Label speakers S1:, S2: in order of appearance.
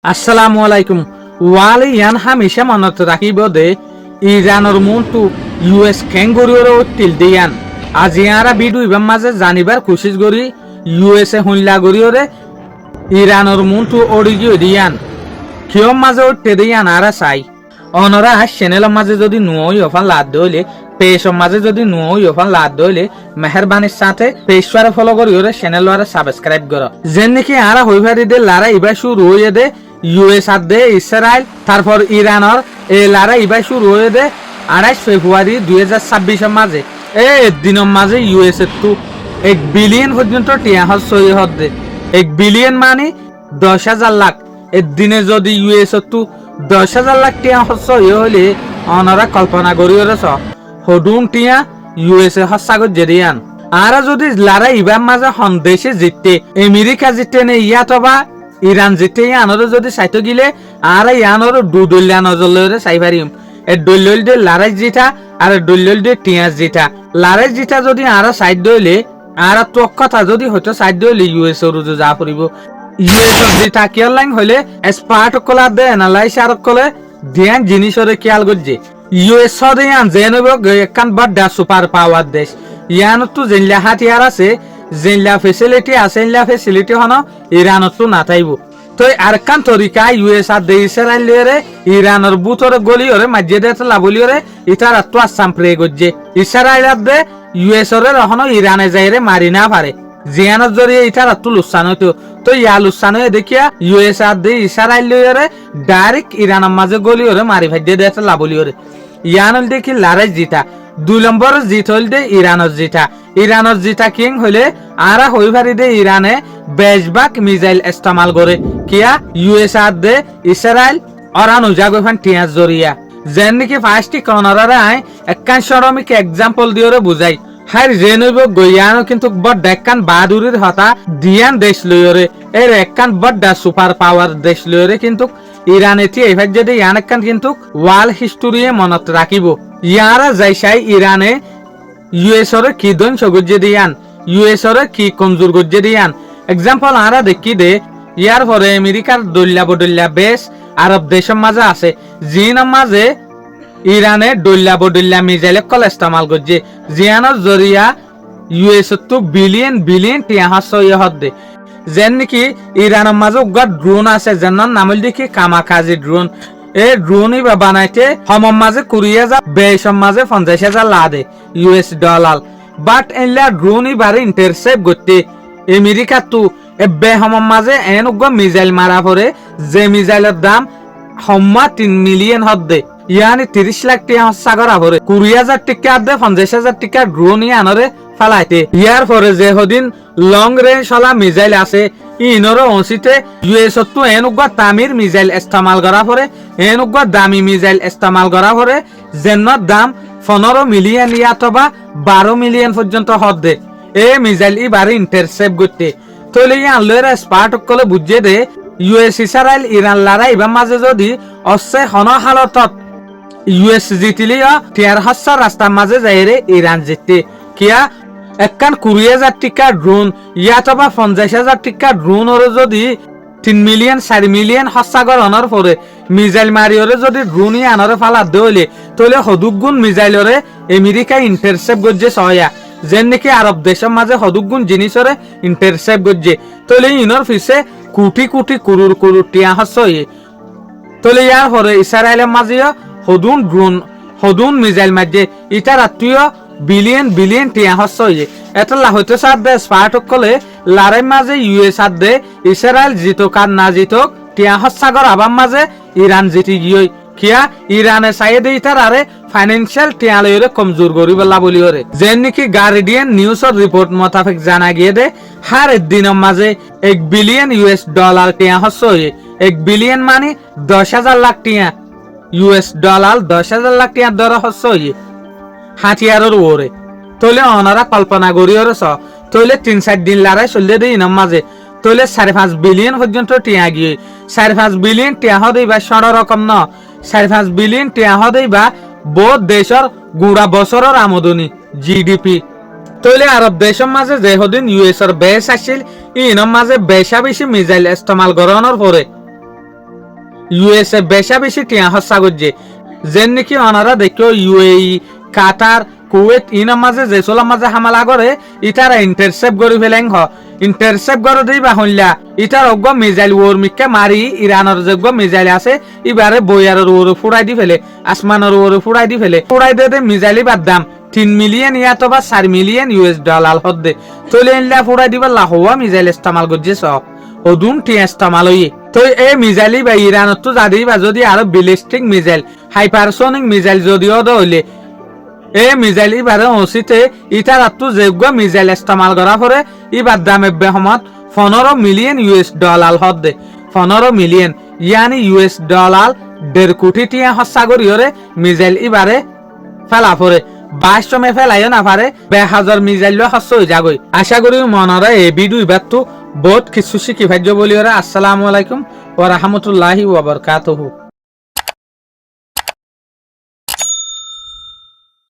S1: আসসালামু আলাইকুম ওয়ালি ইয়ান হামেশা মনত রাখিব দে ইরানৰ মনটো ইউএস কেংগুৰিৰ উঠিল দিয়ান আজি আৰা বিদু ইবাম মাঝে জানিবার কোশিশ করি ইউএসএ হুল্লা করিওরে ইরানৰ মনটো অডিগি দিয়ান কিয়ম মাঝে উঠতে দিয়ান আরা চাই অনরা চ্যানেলের মাঝে যদি নুই অফান লাদ দইলে পেজৰ মাঝে যদি নুই অফান লাদ দইলে মেহরবানির সাথে পেজরে ফলো করিওরে চ্যানেলরে সাবস্ক্রাইব কর যেন নাকি আরা হইভারি দে লারা ইবা শুরু হয়ে দে ইউএস আর দে ইসরায়েল তারপর ইরানের এই লড়াই এবার শুরু হয়ে দে 28 ফেব্রুয়ারি 2026 মাঝে এই দিনের মাঝে ইউএস তো 1 বিলিয়ন পর্যন্ত টিয়া সই হতে 1 বিলিয়ন মানে 10,000 লাখ এই দিনে যদি ইউএস তো 10,000 লাখ টিয়া সই হলে অনরা কল্পনা করি রেছ হডুং টিয়া ইউএস এ হসাগর জেরিয়ান আর যদি লড়াই এবার মাঝে দেশে জিততে আমেরিকা জিততে নে ইয়াতবা ইরান জিতে আনরে যদি সাইতো গিলে আর ইয়ানর দুদলিয়া নজলরে চাই পারিম এ দলিল দে লড়াই জিতা আর দলিল দে টিয়াস জিতা লড়াই জিতা যদি আর সাইড দইলে আর তো কথা যদি হয়তো সাইড দইলে ইউএস এর যা পড়িব ইউএস এর জিতা কিয়ার লাইন হইলে এক্সপার্ট কলা দে এনালাইজ আর কলে ধ্যান জিনিসরে কিয়াল গজে ইউএস সদে আন জেনব একখান বড় সুপার পাওয়ার দেশ ইয়ান তো জেনলা হাতিয়ার আছে জেনলা ফেসিলিটি আছে জেনলা ফেসিলিটি হন ইরানত তো না থাইব তো আরকান তরিকা ইউএস আর দে ইসরায়েল রে ইরানের বুতরে গলিওরে মাঝে দে লাবলিওরে ইতার তো আসাম প্রে গজে ইসরায়েল আর দে ইউএস রে রহনো ইরানে যাইরে মারি না পারে জিয়ানত জরিয়ে ইতার তো লুসান হইতো তো ইয়া লুসান হয়ে দেখিয়া ইউএস আর দে ইসরায়েল রে ডাইরেক্ট ইরানের মাঝে গলিওরে মারি ভাইজে দে লাবলিওরে ইয়ানল দেখি লড়াই জিতা 2 নম্বর জিত হইল দে ইরানের জিতা কিং হইলে আরা হইভারি দে ইরানে বেশবাক মিসাইল ইস্তেমাল করে কিয়া ইউএস আর দে ইসরায়েল অরান উজাগোফান টিয়াস জরিয়া যেন নাকি ফার্স্টটি কর্নারে আই একখান সরমিক এক্সাম্পল দিওরে বুঝাই হাই জেনইব গইয়ানো কিন্তু বড় একখান বাহাদুরির হতা দিয়ান দেশ লইরে এর একখান বড় সুপার পাওয়ার দেশ লইরে কিন্তু ইরানে তি এভার যদি ইয়ান একখান কিন্তু ওয়াল হিস্টোরি মনত রাখিব ইয়ারা যাইসাই ইরানে ইউএস এর কি ধ্বংস গজ্জে দিয়ান ইউএস এর কি কমজোর গজ্জে দিয়ান এক্সাম্পল আরা দেখি দে ইয়ার পরে আমেরিকার দল্লা বদল্লা বেশ আরব দেশের মাঝে আছে জিনের মাঝে ইরানে দল্লা বদল্লা মিসাইল কল ইস্তেমাল গজ্জে জিয়ানোর জরিয়া ইউএস তো বিলিয়ন বিলিয়ন টিয়া হসই হদে যেন নাকি ইরানের মাঝে উগা ড্রোন আছে যেন নামল দেখি কামাকাজি ড্রোন এই ড্রোনই বানাইতে হমম মাঝে 20,000 বেশম মাঝে 50,000 লাদে ইউএস ডলার বাট এলা ড্রোনই বারে ইন্টারসেপ্ট করতে আমেরিকা তো এবে হমম মাঝে এন উগা মিসাইল মারা পরে যে মিসাইলের দাম হম্মা 3 মিলিয়ন হদে ইয়ানি 30 লাখ টাকা সাগর আভরে 20,000 টাকা দে 50,000 টাকা ড্রোনই আনরে ফালাইতে ইয়ার পরে যে হদিন লং রেঞ্জ হলা মিসাইল আছে ইনরে অংশিতে ইউএস তো এনুগা তামির মিসাইল ইস্তেমাল করা পরে এনুগা দামি মিসাইল ইস্তেমাল করা পরে যেন্নত দাম 15 মিলিয়ন ইয়াতবা 12 মিলিয়ন পর্যন্ত হদে এ মিসাইল ইবারে ইন্টারসেপ্ট করতে তলে ইয়ান লয়রা স্পার্ট কলে বুঝে দে ইউএস ইসরায়েল ইরান লড়াই এবার মাঝে যদি অসে হন হালতত ইউএস জিতিলিও টিয়ার হস্যার রাস্তার মাঝে যাইরে ইরান জিততে কিয়া একখান 20,000 টাকা ড্রোন ইয়াতবা 50,000 টাকা ড্রোন ওরে যদি 3 মিলিয়ন 4 মিলিয়ন হস্যাগর অনর পরে মিসাইল মারিওরে যদি ড্রোনই আনরে ফালা দইলে তলে হদুগুণ মিসাইলরে আমেরিকা ইন্টারসেপ্ট গজ্জে সয়া যেন নাকি আরব দেশের মাঝে হদুগুণ জিনিসরে ইন্টারসেপ্ট গজ্জে তলে ইনর ফিসে কোটি কোটি কুরুর কুরুর টিয়া হসয়ে তলে ইয়ার পরে ইসরায়েলের মাঝেও হদুন ড্রোন হদুন মিসাইল মাঝে ইটার আত্মীয় বিলিয়ন বিলিয়ন টিয়া হসয়ে এটা হইতে সাথে স্পার্ট কলে লড়াই মাঝে ইউএস দে ইসরায়েল জিতক আর না জিতক টিয়া হসাগর আবাম মাঝে ইরান জিতি গিয়ে কিয়া ইরানে চাই দে ইতার আরে ফাইন্যান্সিয়াল টিয়া লইরে কমজোর করি বলা বলি ওরে যেন নাকি গার্ডিয়ান নিউজের রিপোর্ট মোতাবেক জানা গিয়ে দে হার দিনের মাঝে 1 বিলিয়ন ইউএস ডলার টিয়া হসয়ে 1 বিলিয়ন মানে 10,000 লাখ টিয়া ইউএস ডলার 10,000 লাখ টিয়া দর হসয়ে হাতিয়ারের ওরে তলে অনারা কল্পনা করিওরে স তলে 3-4 দিন লড়াই চললে দেই ইনাম মাঝে তলে 5.5 বিলিয়ন পর্যন্ত টিয়া গিয়ে 5.5 বিলিয়ন টিয়া হদেই বা সড় রকম ন 5.5 বিলিয়ন টিয়া হদেই বা বহুত দেশের গুড়া বছরের আমদানি জিডিপি তলে আরব দেশের মাঝে যে হদিন ইউএস এর বেশ আসছিল ইনাম মাঝে বেশা বেশি মিসাইল ইস্তেমাল করানোর পরে ইউএসএ বেশি টিয়া হসা করছে যেন নাকি অনারা দেখো ইউএই কাতার কুয়েত ইনার মাঝে যে সোলার মাঝে হামলা করে ইটারা ইন্টারসেপ্ট করে ফেলেন ইন্টারসেপ্ট করে দিবা হইলা ইটার অজ্ঞ মিজাইল ওর মিকে মারি ইরানের যোগ্য মিজাইল আছে এবারে বইয়ারের ওরে ফুড়াই দি ফেলে আসমানের ওরে ফুড়াই দি ফেলে ফুড়াই দে মিজাইলি বাদ দাম 3 মিলিয়ন ইয়া তো বা 4 মিলিয়ন ইউএস ডলার হদ্দে চলে এনলা ফুড়াই দিবা লাহোয়া মিজাইল ইস্তেমাল করছে সব ওদুন টি ইস্তেমাল হই তো এই মিজাইলি বা ইরানত তো জাদি বা যদি আরো ব্যালিস্টিক মিজাইল হাইপারসোনিক মিজাইল যদিও হইলে এই মিজাইল ইবারে অসিতে ইটার আত্তু যোগ্য মিজাইল ইস্তেমাল করা পরে ইবার দামে বেহমত 15 মিলিয়ন ইউএস ডলার হদ্দে 15 মিলিয়ন ইয়ানি ইউএস ডলার 1.5 কোটি টিয়া হসা করিয়রে মিজাইল ইবারে ফেলা পরে 22 সময় ফেলাইও না পারে 1000 মিজাইল হস হয়ে যাগই আশা করি মনরা এই ভিডিও ইবার তো বহুত কিছু শিখি ভাজ্য বলিওরে। আসসালামু আলাইকুম ওয়া রাহমাতুল্লাহি ওয়া বারাকাতুহু।